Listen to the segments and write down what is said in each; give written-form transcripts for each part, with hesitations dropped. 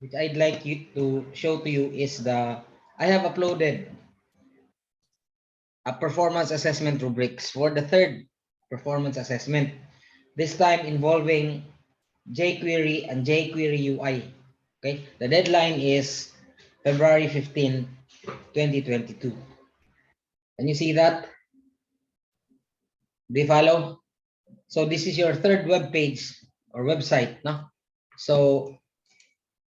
which I'd like you to show to you is I have uploaded a performance assessment rubrics for the third performance assessment, this time involving jQuery and jQueryUI. Okay, the deadline is February 15, 2022. Can you see that? Do you follow? So this is your third web page or website, no? So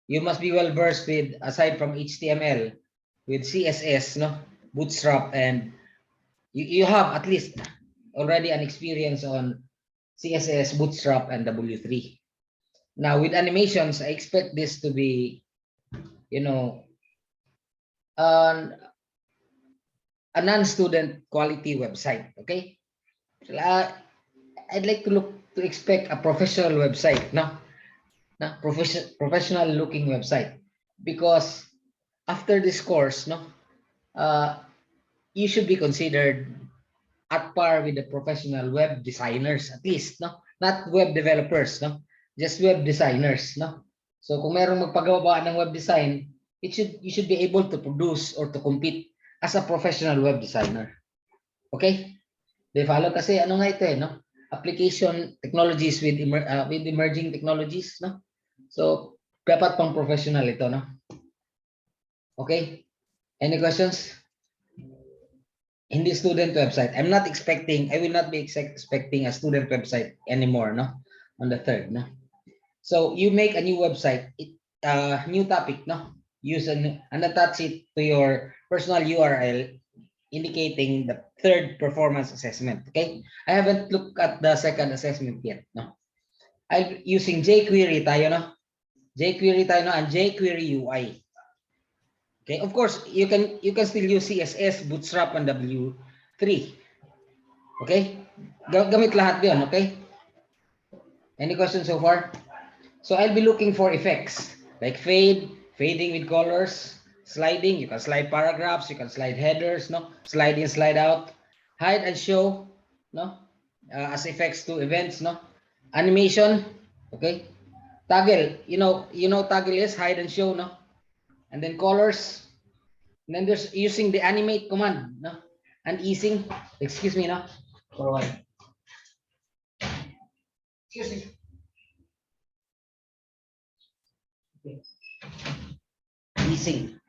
you must be well versed with, aside from HTML, with CSS, no? Bootstrap, and you have at least already an experience on CSS, Bootstrap, and W3. Now with animations, I expect this to be, you know, a non-student quality website. Okay, I'd like to expect a professional website, no, professional looking website, because after this course, no, you should be considered at par with the professional web designers, at least, no, not web developers, no, just web designers, no. So kung merong magpagawa ng web design, you should be able to produce or to compete as a professional web designer. Okay? They follow kasi ano nga ito no? Application technologies with emerging technologies, no? So dapat pang professional ito, no? Okay? Any questions? Hindi student website. I will not be expecting a student website anymore, no? On the third, no? So you make a new website, new topic, no? Use and attach it to your personal URL indicating the third performance assessment. Okay, I haven't looked at the second assessment yet. No, I'm using jQuery tayo, no? jQuery tayo, no? And jQueryUI. Okay, of course you can still use CSS, Bootstrap, and W3. Okay, gamit lahat yun. Okay, any questions so far? So I'll be looking for effects like fading with colors, sliding. You can slide paragraphs, you can slide headers, no? Slide in, slide out, hide and show, no? As effects to events, no? Animation, okay? Toggle, you know toggle is hide and show, no? And then colors. And then there's using the animate command, no? And easing, excuse me, no? For a while. Excuse me. Okay. Easing.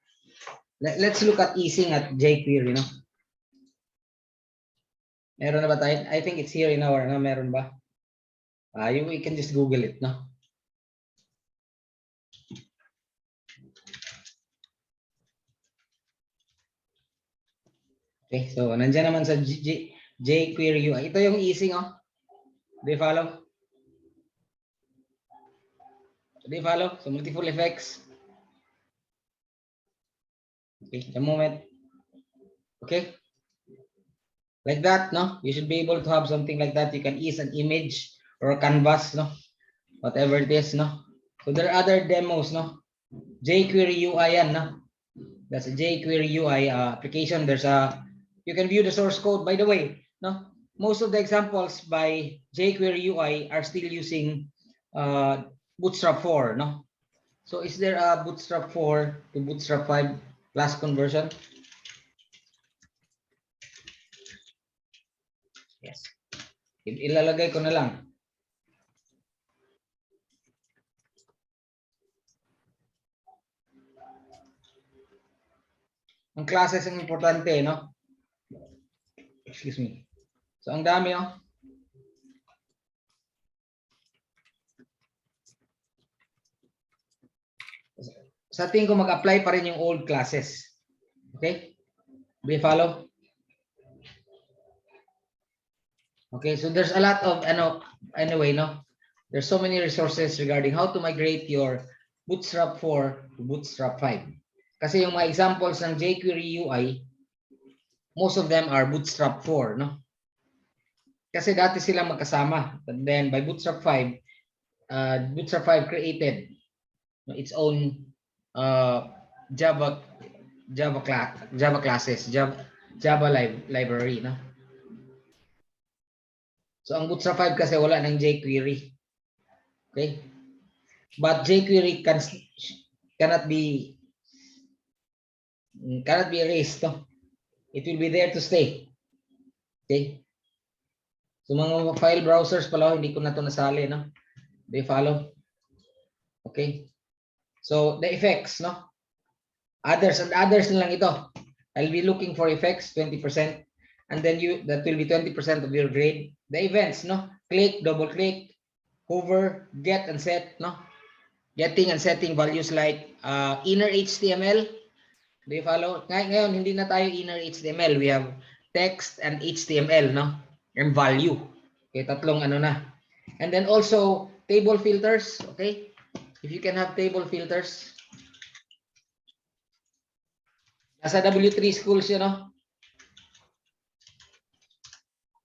Let's look at easing at jQuery, no? Meron na ba tayo? I think it's here in our, no? Meron ba? We can just Google it, no? Okay, so nandiyan naman sa jQueryUI. Ito yung easing, oh. Do you follow? Do you follow? So multiple effects. Okay, a moment. Okay. Like that, no? You should be able to have something like that. You can ease an image or a canvas, no? Whatever it is, no? So there are other demos, no? jQueryUI yan, no? That's a jQueryUI application. You can view the source code. By the way, no? Most of the examples by jQueryUI are still using Bootstrap 4, no? So is there a Bootstrap 4 to Bootstrap 5 class conversion? Yes. Ilalagay ko na lang. Ang classes ang importante, no? Excuse me. So ang dami, oh. Sa tingin ko mag-apply pa rin yung old classes. Okay? Do you follow? Okay, so there's a lot of anyway, no? There's so many resources regarding how to migrate your Bootstrap 4 to Bootstrap 5. Kasi yung mga examples ng jQuery UI, most of them are Bootstrap 4, no? Kasi dati silang magkasama. But then by Bootstrap 5, Bootstrap 5 created its own Java classes, Java library, no? So ang Bootstrap 5 kasi wala ng jQuery. Okay? But jQuery can cannot be erased. No? It will be there to stay. Okay? So mga file browsers pala, hindi ko na to nasali, no? Do you follow? Okay. So the effects, no? Others and others na lang ito. I'll be looking for effects, 20%. And then that will be 20% of your grade. The events, no? Click, double click, hover, get and set, no? Getting and setting values like inner HTML. Do you follow? Ngayon, hindi na tayo inner HTML. We have text and HTML, no? And value. Okay, tatlong ano na. And then also, table filters, okay? If you can have table filters. Nasa W3 schools yun, no?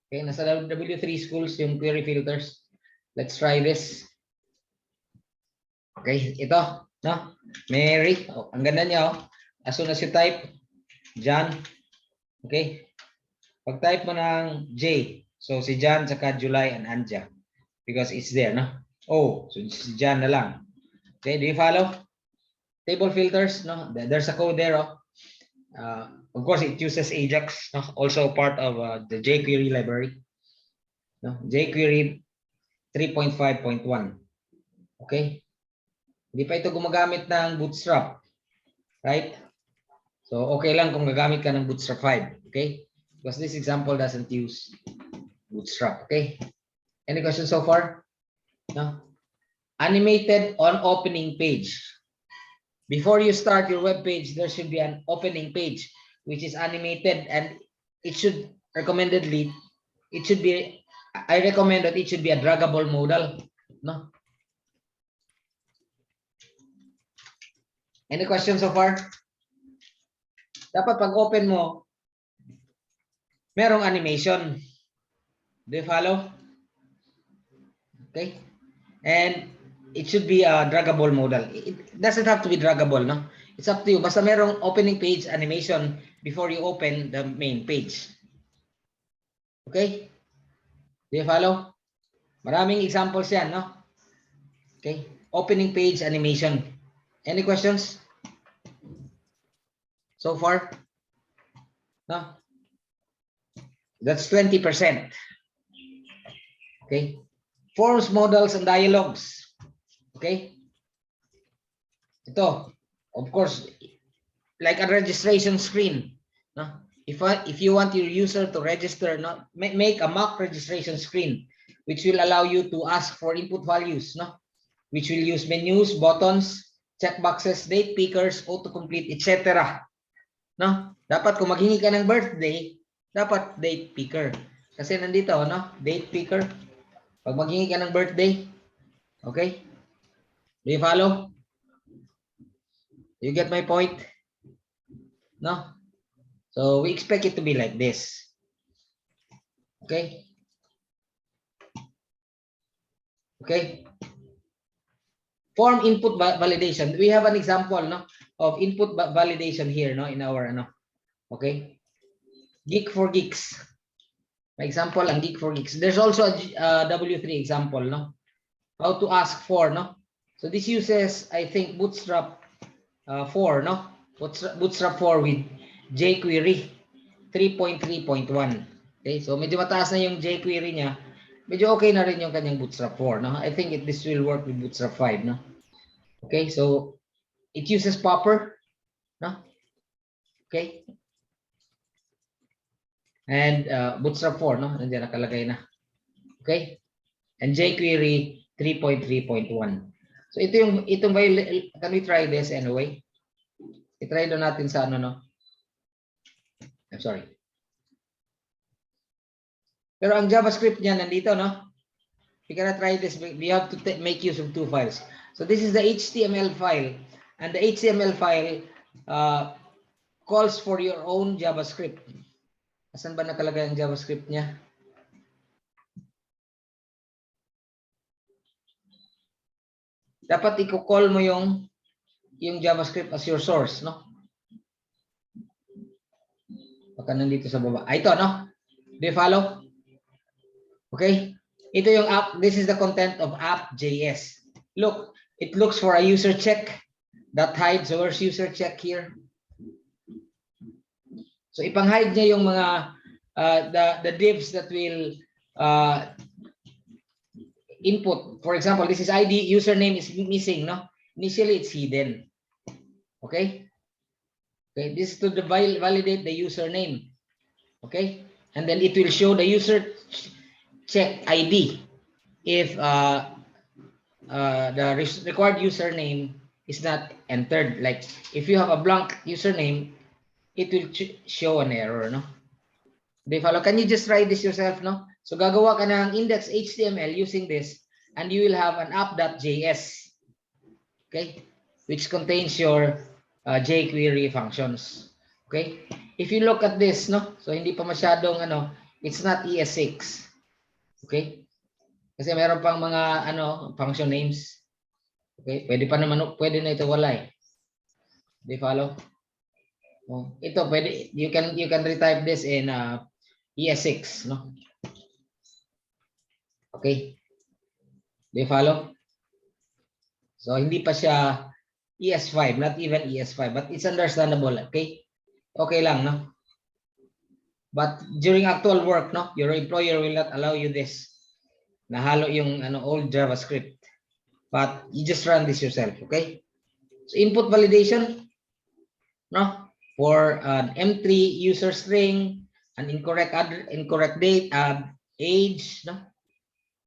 Okay, nasa W3 schools yung query filters. Let's try this. Okay, ito, no? Mary, oh, ang ganda niya, oh. As soon as you type, John, okay? Pag type mo ng J, so si John, saka July and Anja, because it's there, no? Oh, so si John na lang. Okay, do you follow? Table filters, no? There's a code there, oh. Of course, it uses Ajax, no? Also part of the jQuery library. No? jQuery 3.5.1. Okay? Hindi pa ito gumagamit ng Bootstrap. Right? So, okay lang kung gagamit ka ng Bootstrap 5. Okay? Because this example doesn't use Bootstrap. Okay? Any questions so far? No? Animated on opening page. Before you start your web page, there should be an opening page which is animated, and it should recommendedly, I recommend that it should be a draggable modal. No? Any questions so far? Dapat pag open mo, merong animation. Do you follow? Okay. And it should be a draggable modal. It doesn't have to be draggable, no? It's up to you. Basta merong opening page animation before you open the main page. Okay? Do you follow? Maraming examples yan, no? Okay. Opening page animation. Any questions? So far? No? That's 20%. Okay. Forms, modals, and dialogues. Okay. Ito, of course, like a registration screen. No? If you want your user to register, no, make a mock registration screen, which will allow you to ask for input values, no? Which will use menus, buttons, checkboxes, date pickers, autocomplete, etc. No? Dapat kung maghingi ka ng birthday, dapat date picker. Kasi nandito, no? Date picker. Pag maghingi ka ng birthday, okay? Do you follow? You get my point? No? So we expect it to be like this. Okay? Okay? Form input validation. We have an example, no, of input validation here, no, in our, no. Okay? Geek for Geeks. My example, ang Geek for Geeks. There's also a W3 example, no? How to ask for, no? So this uses, I think, Bootstrap 4, no? Bootstrap 4 with jQuery 3.3.1. Okay, so medyo mataas na yung jQuery niya. Medyo okay na rin yung kanyang Bootstrap 4, no? I think this will work with Bootstrap 5, no? Okay, so it uses Popper, no? Okay. And Bootstrap 4, no? Nandiyan nakalagay na. Okay? And jQuery 3.3.1. So itong can we try this anyway? I-try doon natin sa ano, no? I'm sorry. Pero ang JavaScript niya nandito, no? We cannot try this. We have to make use of two files. So this is the HTML file. And the HTML file calls for your own JavaScript. Asan ba nakalagay ang JavaScript niya? Dapat i-call mo yung JavaScript as your source, no? Baka nandito sa baba. Ito, no? Do you follow? Okay? Ito yung app. This is the content of app.js. Look, it looks for a user check. That hide. So where's user check here? So ipang-hide niya yung mga the divs that will input. For example, this is ID, username is missing, no? Initially, it's hidden. Okay? Okay, this is to validate the username. Okay? And then it will show the user check ID if the required username is not entered. Like if you have a blank username, it will show an error, no? They follow. Can you just try this yourself, no? So gagawa ka ng index HTML using this, and you will have an app.js, okay, which contains your jQuery functions. Okay? If you look at this, no? So hindi pa masyadong ano, it's not ES6. Okay? Kasi meron pang mga ano, function names. Okay? Pwede pa naman, pwede na ito wala eh. They follow? Oh, ito pwede, you can retype this in ES6, no? Okay? They follow? So hindi pa siya ES5, not even ES5, but it's understandable, okay? Okay lang, no? But during actual work, no, your employer will not allow you this. Nahalo yung ano, old JavaScript. But you just run this yourself, okay? So input validation, no, for an M3 user string, an incorrect date, age, no,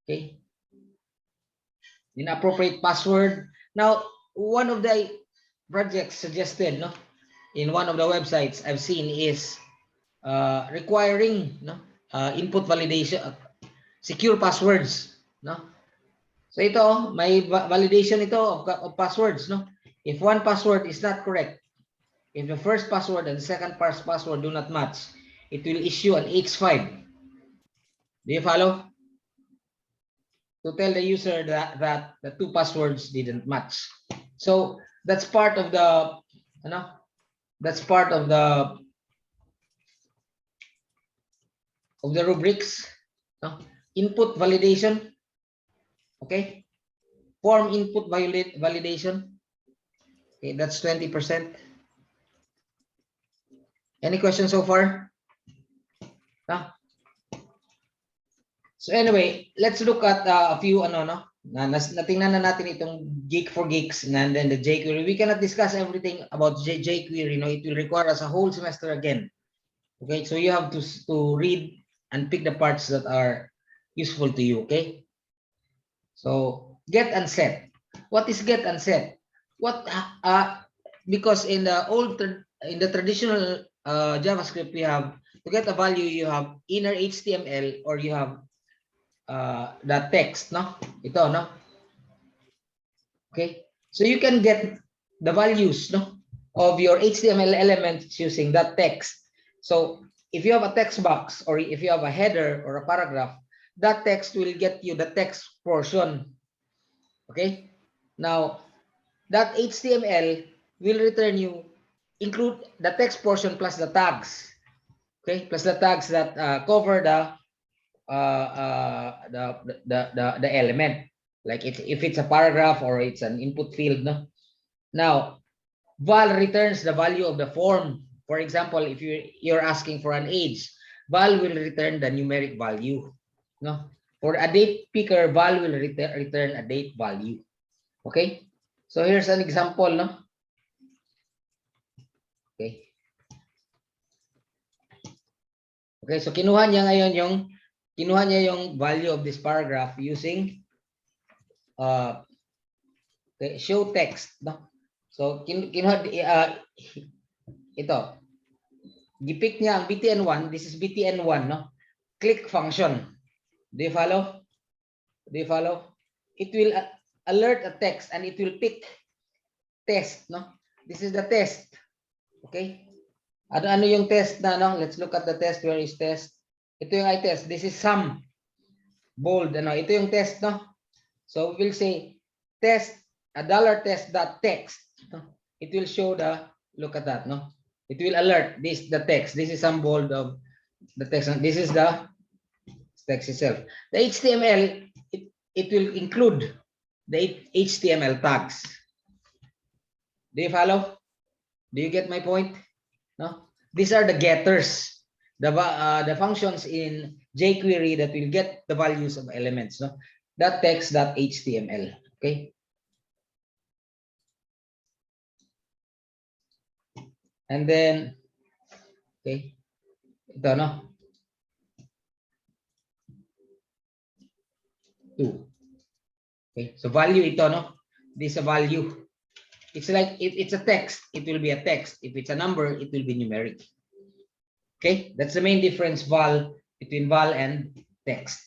okay, inappropriate password. Now, one of the projects suggested, no, in one of the websites I've seen is requiring, no, input validation, secure passwords, no. So ito, may validation ito of passwords, no. If one password is not correct, if the first password and the second password do not match, it will issue an H5. Do you follow? To tell the user that the two passwords didn't match. So that's part of the, you know, that's part of the rubrics. No? Input validation. Okay. Form input validation. Okay, that's 20%. Any questions so far? No? So anyway, let's look at a few ano, no? Natingnan na natin itong Geek for Geeks and then the jQuery. We cannot discuss everything about jQuery, no? It will require us a whole semester again. Okay, so you have to read and pick the parts that are useful to you, okay? So get and set. What is get and set? What because in the traditional JavaScript, we have to get a value, you have inner HTML or you have the text, no? Ito, no? Okay, so you can get the values, no, of your HTML elements using that text. So if you have a text box or if you have a header or a paragraph, that text will get you the text portion. Okay, now that HTML will return you, include the text portion plus the tags. Okay, plus the tags that cover the element, like if it's a paragraph or it's an input field, no? Now val returns the value of the form. For example, if you're asking for an age, val will return the numeric value, no? For a date picker, val will return a date value. Okay, so here's an example, no? Okay, so kinuha niya ngayon yung value of this paragraph using show text, no? So kinuha ito. Gipick niya ang btn1, this is btn1, no? Click function. Do you follow? Do you follow? It will alert a text and it will pick test, no? This is the test. Okay? Ano yung test na, no? Let's look at the test. Where is test? Ito yung I-test. This is sum. Bold, ano? Ito yung test, no? So we'll say test, $test.text. It will show the, look at that, no? It will alert the text. This is some bold of the text. This is the text itself. The HTML, it will include the HTML tags. Do you follow? Do you get my point? No? These are the getters, the functions in jQuery that will get the values of elements. No? That text.html. Okay. And then, okay, ito, no? 2. Okay, so value ito, no? This is a value. It's like, if it's a text, it will be a text. If it's a number, it will be numeric. Okay, that's the main difference between val and text.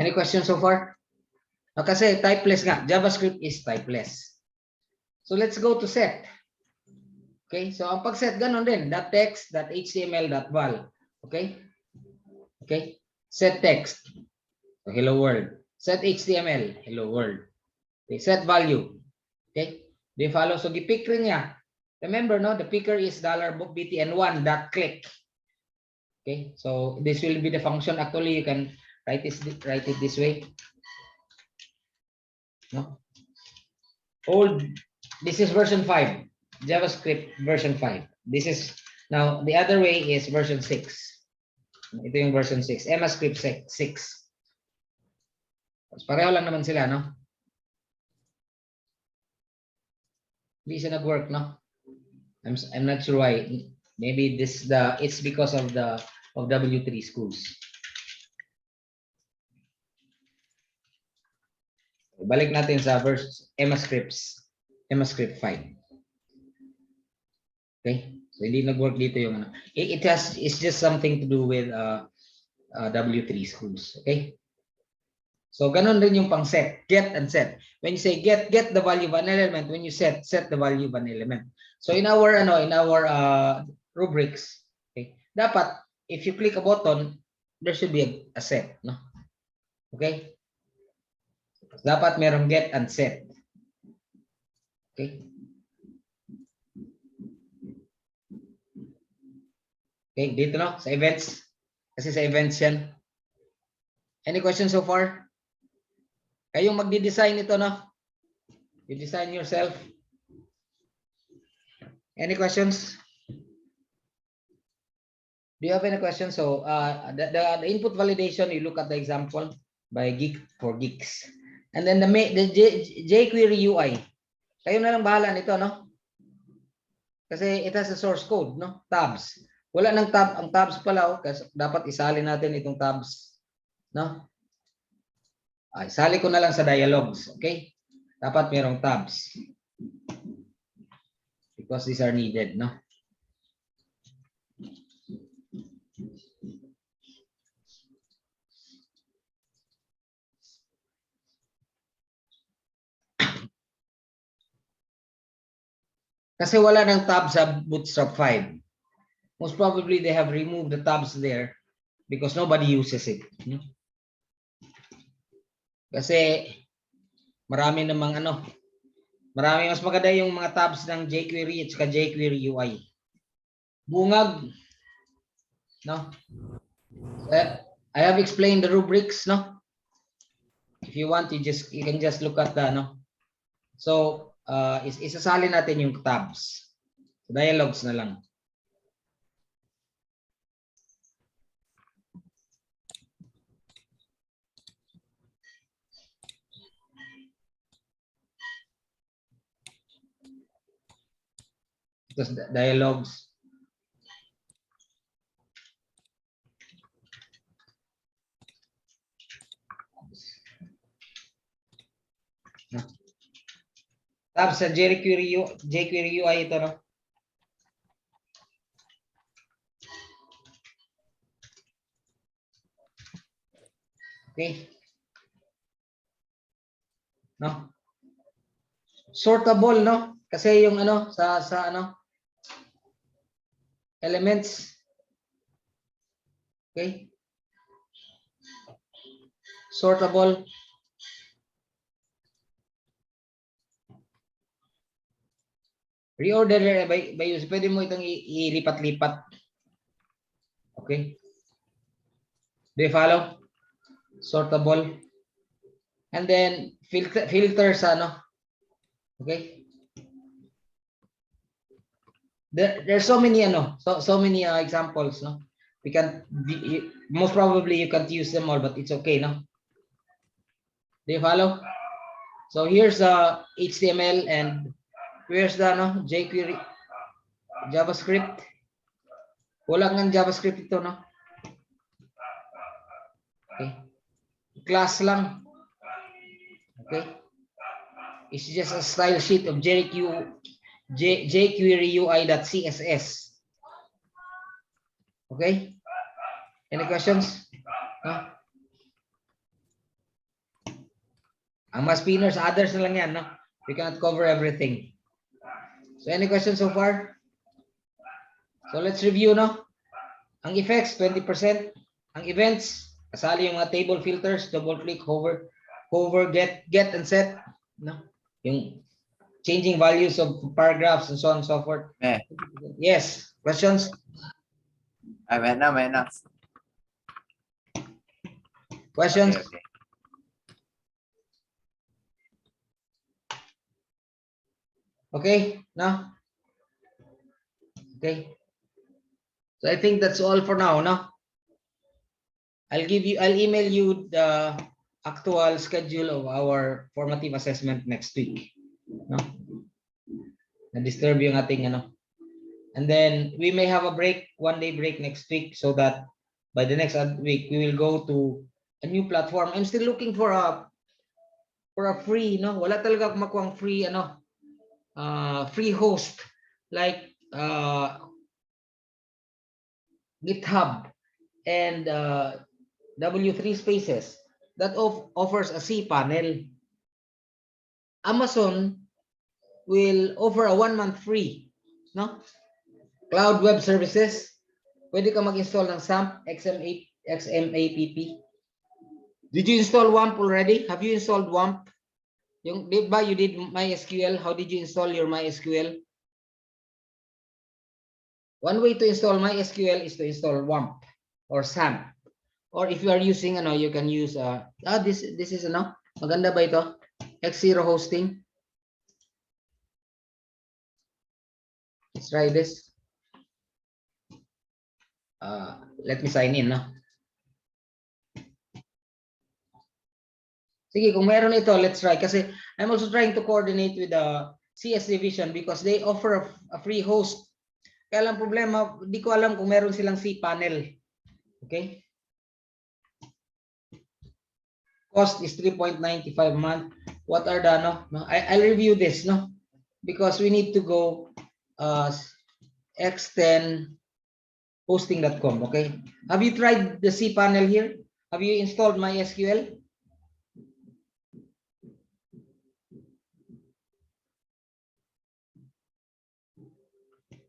Any questions so far? No, kasi typeless nga. JavaScript is typeless. So let's go to set. Okay, so ang pag-set ganon din, .text, .html, .val. Okay? Okay? Set text. So hello world. Set HTML. Hello world. Okay, set value. Okay? Do you follow? So gipick rin niya. Remember, no? The picker is $btn1 .click. Okay? So this will be the function. Actually, you can write it this way. No? This is version 5. JavaScript version 5. This is, now the other way is version 6. Ito yung version 6. EMAScript 6. Pareho lang naman sila, no? Hindi siya nag-work, no? I'm not sure why. Maybe it's because of W3 schools. Balik natin sa EMAScript 5. Okay? So hindi nag-work dito yung ano. It's just something to do with W3 schools. Okay? So ganun rin yung pang set, get and set. When you say get the value of an element. When you set the value of an element. So in our rubrics, okay, dapat if you click a button, there should be a set, no? Okay? Dapat merong get and set. Okay? Okay, dito, no, sa events. Kasi sa events yan. Any questions so far? Kayong magdi-design ito, no? You design yourself. Any questions? Do you have any questions? So the input validation, you look at the example by Geek for Geeks. And then the jQueryUI. Kayo na lang bahala nito, no? Kasi it has a source code, no? Tabs. Wala nang tab. Ang tabs pala, kasi dapat isali natin itong tabs, no? Isali ko na lang sa dialogues, okay? Dapat merong tabs. Because these are needed, no? Kasi wala nang tab sa Bootstrap 5. Most probably they have removed the tabs there because nobody uses it. No? Kasi marami namang marami mas maganda yung mga tabs ng jQuery at saka jQueryUI. Bungag, no? I have explained the rubrics, no? If you want, you can just look at the, no? So, isasali natin yung tabs. Dialogues na lang. Because dialogues. No? Tabs sa jQueryUI ito, no? Okay. No? Sortable, no? Kasi yung sa elements. Okay? Sortable. Reorder by use. Pwede mo itong ilipat-lipat. Okay? Do you follow? Sortable. And then filter sa Okay? there's so many so many examples, no? We can most probably you can't use them all, but it's okay, no? Do you follow? So here's HTML and where's the jQuery JavaScript. Wala nga JavaScript ito, no? Okay. Class lang. Okay. It's just a style sheet of jQueryUI.css. Okay? Any questions? No? Ang mas spinners, others na lang yan, no? We cannot cover everything. So any questions so far? So let's review, no? Ang effects, 20%. Ang events, kasali yung mga table filters, double click, hover, get and set, no? Yung changing values of paragraphs and so on and so forth. Yes, questions? May na. Questions? Okay. Okay, no? Okay. So I think that's all for now, no? I'll email you the actual schedule of our formative assessment next week. No? Na-disturb yung ating And then we may have a break, 1-day break next week, so that by the next week we will go to a new platform. I'm still looking for a free, no? Wala talaga akong makuhang free free host like GitHub and W3 Spaces that offers a cPanel. Amazon will offer a 1-month free, no? Cloud Web Services. Pwede ka mag-install ng SAMP, XMAPP. Did you install WAMP already? Have you installed WAMP? You did MySQL. How did you install your MySQL? One way to install MySQL is to install WAMP or SAMP. Or if you are using you can use this is maganda ba ito? X0 hosting. Let's try this. Let me sign in, no? Sige, kung meron ito, let's try. Kasi I'm also trying to coordinate with the CS division because they offer a free host. Kaya lang problema, di ko alam kung meron silang cPanel. Okay? Cost is 3.95 a month. What are the I'll review this, no? Because we need to go x10 hosting.com, okay? Have you tried the cPanel here? Have you installed MySQL?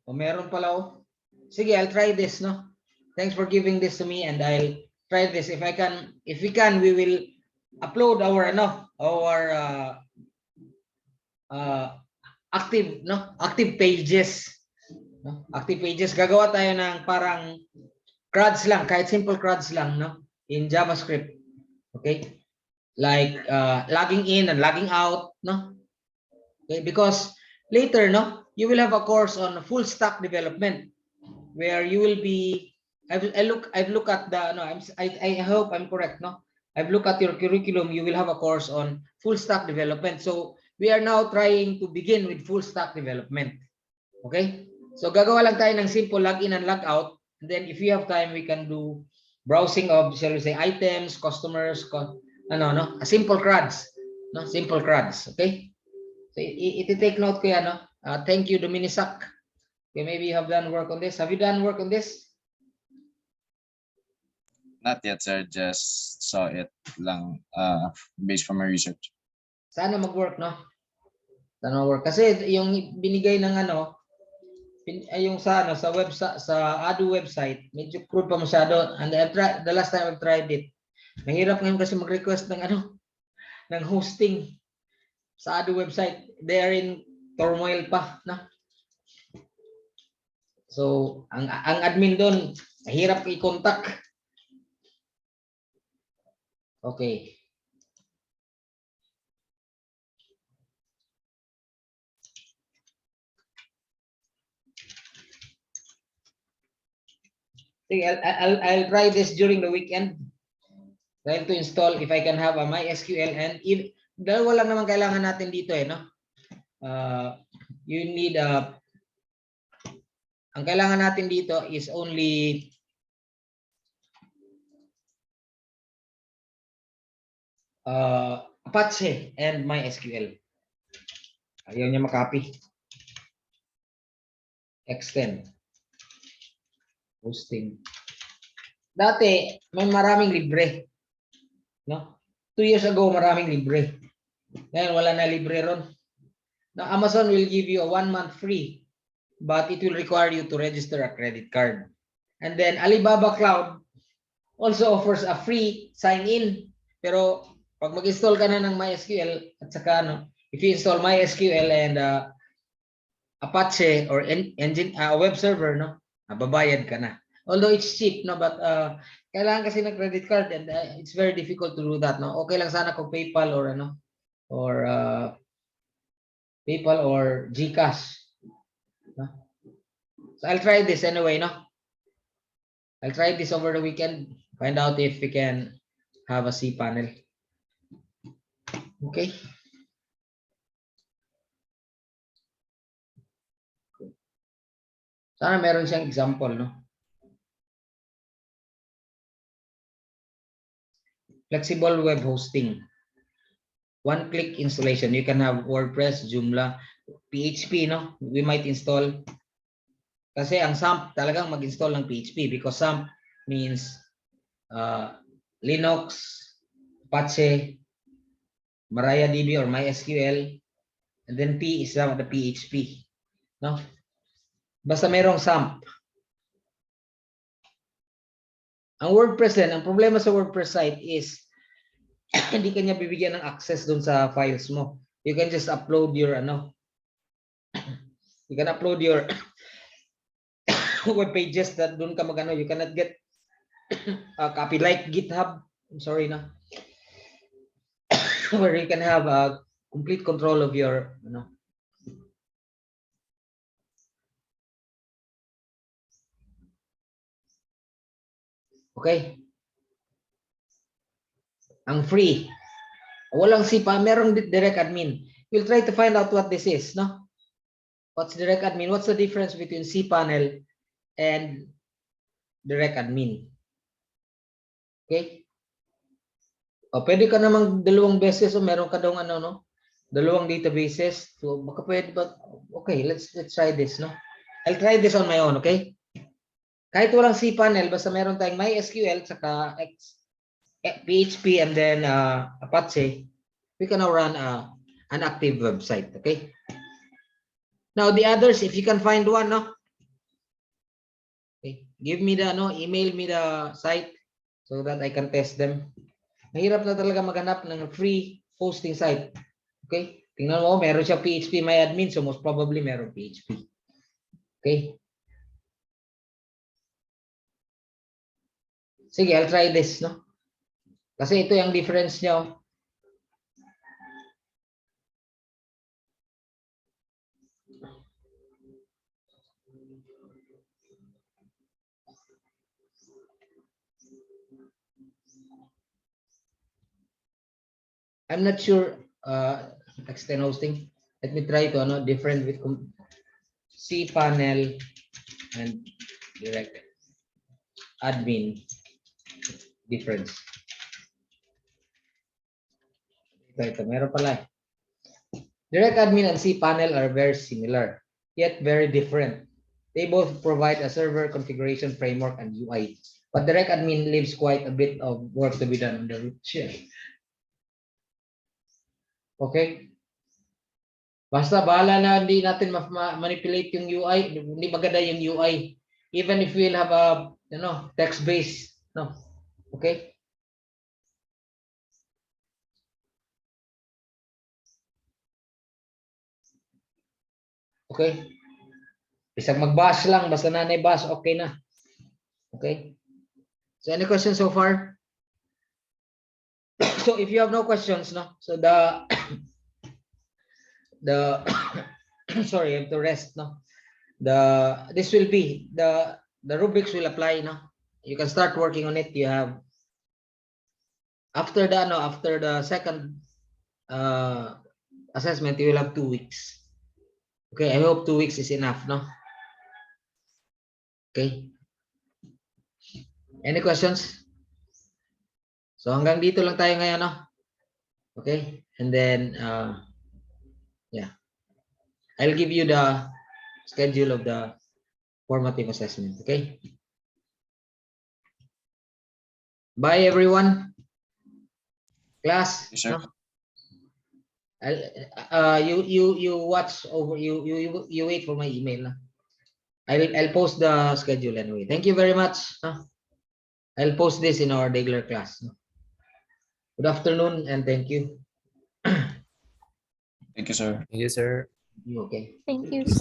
O meron pala oh. Sige, I'll try this, no? Thanks for giving this to me and I'll try this. If we can, we will upload our active pages, no? Active pages. Gagawa tayo ng parang CRUDs lang, kahit simple CRUDs lang, no? In JavaScript. Okay? Like logging in and logging out, no? Okay, because later, no, you will have a course on full stack development where you will be I've looked at the I hope I'm correct, no? I've looked at your curriculum. You will have a course on full stack development. So we are now trying to begin with full stack development. Okay? So gagawa lang tayo ng simple login and log out. And then if you have time, we can do browsing of, shall we say, items, customers, a simple CRUDs, no? Simple CRUDs, okay? So take note ko yan, no? Thank you, Dominisak. Okay, maybe you have done work on this. Have you done work on this? Not yet, sir. Just saw it lang based from my research. Sana mag-work, no? Sana mag-work. Kasi yung binigay ng yung sa Adu website, medyo crude pa masyado. And the last time I've tried it, mahirap ngayon kasi mag-request ng ng hosting sa Adu website. They are in turmoil pa, no? So, ang admin doon, mahirap i-contact. Okay. Sige, I'll try this during the weekend. Try to install if I can have a MySQL, and if dalawa lang naman kailangan natin dito no. You need ang kailangan natin dito is only Apache and MySQL. Ayaw niya makopy. Extend. Hosting. Dati, may maraming libre. No? 2 years ago, maraming libre. Ngayon, wala na libre ron. Now, Amazon will give you a 1 month free, but it will require you to register a credit card. And then, Alibaba Cloud also offers a free sign-in. Pero, pag mag-install ka na ng MySQL, at saka, if you install MySQL and Apache or engine, web server, babayad ka na. Although it's cheap, but kailangan kasi ng credit card, and it's very difficult to do that. Okay lang sana kung PayPal or PayPal or GCash. So I'll try this anyway. I'll try this over the weekend. Find out if we can have a cPanel. Okay. Sana meron siyang example, Flexible web hosting. One-click installation. You can have WordPress, Joomla, PHP, We might install. Kasi ang SAMP talagang mag-install ng PHP because SAMP means Linux, Apache, MariaDB or MySQL, and then P is the PHP. Basta merong SAMP. Ang WordPress din, ang problema sa WordPress site is hindi kanya bibigyan ng access dun sa files mo. You can just upload your you can upload your web pages that dun ka magano. You cannot get a copy like GitHub. I'm sorry where you can have a complete control of your Okay. Ang free. Walang sipa, merong direct admin. We'll try to find out what this is, What's direct admin? What's the difference between cPanel and direct admin? Okay? O, pwede ka namang dalawang beses o meron ka daw dalawang databases. So, baka pwede ba? Okay, let's try this, I'll try this on my own, okay? Kahit walang cPanel, basta meron tayong MySQL saka PHP and then Apache, we can now run an active website, okay? Now the others, if you can find one, okay, give me the email me the site so that I can test them. Mahirap na talaga maghanap ng free hosting site. Okay? Tingnan mo, meron siya PHP my admin, so most probably meron PHP. Okay? Sige, I'll try this, Kasi ito yung difference niya. I'm not sure extend hosting. Let me try to different with cPanel and direct admin difference. Ito, meron pala. Direct admin and cPanel are very similar, yet very different. They both provide a server configuration framework and UI, but direct admin leaves quite a bit of work to be done on the root shell. Okay? Basta bahala na hindi natin manipulate yung UI, hindi maganda yung UI. Even if we'll have a text-based, Okay? Okay? Isang mag-bash lang, basta nanay bash, okay na. Okay? So any questions so far? So if you have no questions, so the sorry, I have to rest, this will be the rubrics will apply, you can start working on it. You have after the second assessment, you will have 2 weeks. Okay, I hope 2 weeks is enough, no? Okay. Any questions? So hanggang dito lang tayo ngayon, no? Okay, and then yeah, I'll give you the schedule of the formative assessment. Okay. Bye, everyone. Class. Yes, sir. No? You watch over. You wait for my email. No? I'll post the schedule anyway. Thank you very much. No? I'll post this in our regular class. No? Good afternoon and thank you. Thank you, sir. Thank you, sir. You okay? Thank you, sir.